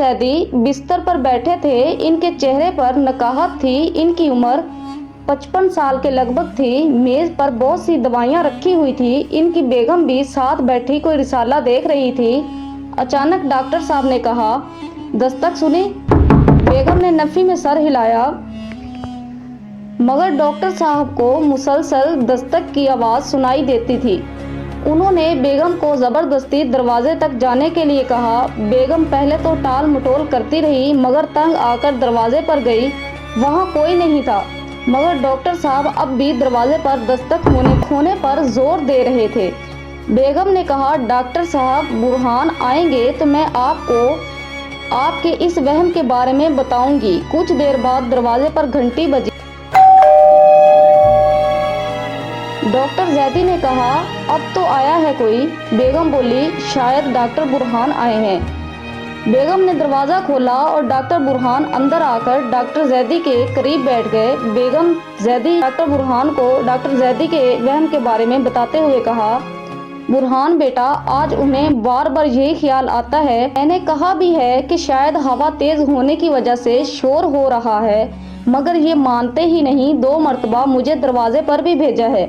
जैदी बिस्तर पर बैठे थे। इनके चेहरे पर नकाहत थी। इनकी उम्र 55 साल के लगभग थी। मेज पर बहुत सी दवाइयां रखी हुई थी। इनकी बेगम भी साथ बैठी कोई रिसाला देख रही थी। अचानक डॉक्टर साहब ने कहा, दस्तक सुनी। बेगम ने नफी में सर हिलाया, मगर डॉक्टर साहब को मुसलसल दस्तक की आवाज सुनाई देती थी। उन्होंने बेगम को जबरदस्ती दरवाजे तक जाने के लिए कहा। बेगम पहले तो टाल मटोल करती रही, मगर तंग आकर दरवाजे पर गई। वहां कोई नहीं था, मगर डॉक्टर साहब अब भी दरवाजे पर दस्तक होने पर जोर दे रहे थे। बेगम ने कहा, डॉक्टर साहब, बुरहान आएंगे तो मैं आपको आपके इस वहम के बारे में बताऊंगी। कुछ देर बाद दरवाजे पर घंटी बजी। डॉक्टर जैदी ने कहा, अब तो आया है कोई। बेगम बोली, शायद डॉक्टर बुरहान आए हैं। बेगम ने दरवाज़ा खोला और डॉक्टर बुरहान अंदर आकर डॉक्टर जैदी के करीब बैठ गए। बेगम जैदी डॉक्टर बुरहान को डॉक्टर जैदी के वहम के बारे में बताते हुए कहा, बुरहान बेटा, आज उन्हें बार बार यही ख्याल आता है। मैंने कहा भी है कि शायद हवा तेज होने की वजह से शोर हो रहा है, मगर ये मानते ही नहीं। 2 मरतबा मुझे दरवाजे पर भी भेजा है।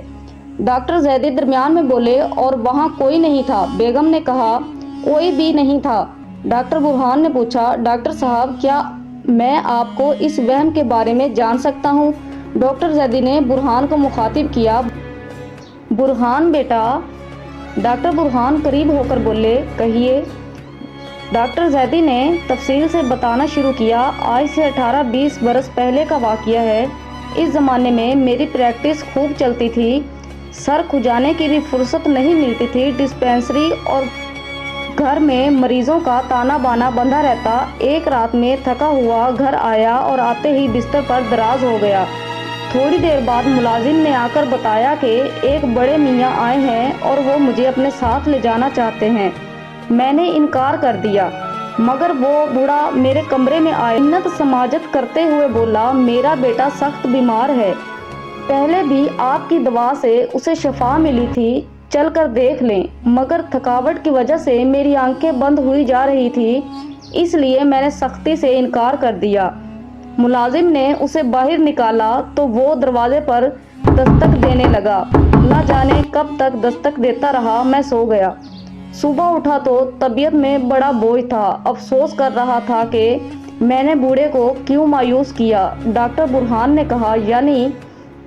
डॉक्टर जैदी दरमियान में बोले, और वहाँ कोई नहीं था। बेगम ने कहा, कोई भी नहीं था। डॉक्टर बुरहान ने पूछा, डॉक्टर साहब, क्या मैं आपको इस वहम के बारे में जान सकता हूँ? डॉक्टर जैदी ने बुरहान को मुखातिब किया, बुरहान बेटा। डॉक्टर बुरहान करीब होकर बोले, कहिए। डॉक्टर जैदी ने तफसील से बताना शुरू किया। आज से 18-20 बरस पहले का वाक़या है। इस ज़माने में मेरी प्रैक्टिस खूब चलती थी। सर खुजाने की भी फुर्सत नहीं मिलती थी। डिस्पेंसरी और घर में मरीजों का ताना बाना बंधा रहता। एक रात में थका हुआ घर आया और आते ही बिस्तर पर दराज हो गया। थोड़ी देर बाद मुलाजिम ने आकर बताया कि एक बड़े मियाँ आए हैं और वो मुझे अपने साथ ले जाना चाहते हैं। मैंने इनकार कर दिया, मगर वो बूढ़ा मेरे कमरे में आया, मिन्नत समाजत करते हुए बोला, मेरा बेटा सख्त बीमार है। पहले भी आपकी दवा से उसे शफा मिली थी, चल कर देख लें। मगर थकावट की वजह से मेरी आंखें बंद हुई जा रही थी, इसलिए मैंने सख्ती से इनकार कर दिया। मुलाजिम ने उसे बाहर निकाला तो वो दरवाजे पर दस्तक देने लगा। न जाने कब तक दस्तक देता रहा। मैं सो गया। सुबह उठा तो तबीयत में बड़ा बोझ था। अफसोस कर रहा था कि मैंने बूढ़े को क्यों मायूस किया। डॉक्टर बुरहान ने कहा, यानी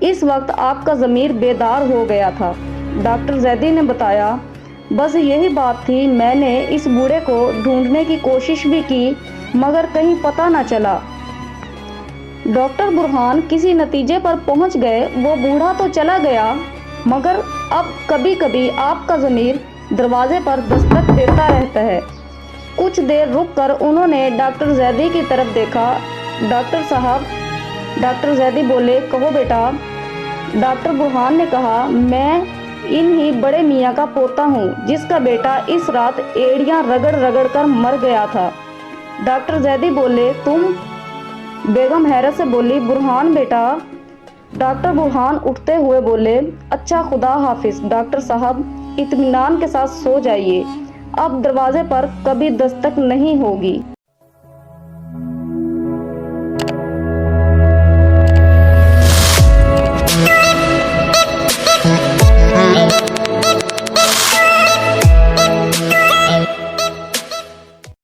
इस वक्त आपका ज़मीर बेदार हो गया था। डॉक्टर जैदी ने बताया, बस यही बात थी। मैंने इस बूढ़े को ढूंढने की कोशिश भी की, मगर कहीं पता न चला। डॉक्टर बुरहान किसी नतीजे पर पहुंच गए। वो बूढ़ा तो चला गया, मगर अब कभी कभी आपका ज़मीर दरवाजे पर दस्तक देता रहता है। कुछ देर रुककर उन्होंने डॉक्टर जैदी की तरफ देखा। डॉक्टर साहब, डॉक्टर जैदी बोले, कहो बेटा। डॉक्टर बुरहान ने कहा, मैं इन ही बड़े मियाँ का पोता हूँ, जिसका बेटा इस रात एड़ियाँ रगड़ रगड़ कर मर गया था। डॉक्टर जैदी बोले, तुम? बेगम हैरत से बोली, बुरहान बेटा। डॉक्टर बुरहान उठते हुए बोले, अच्छा, खुदा हाफिज। डॉक्टर साहब, इत्मीनान के साथ सो जाइए। अब दरवाजे पर कभी दस्तक नहीं होगी।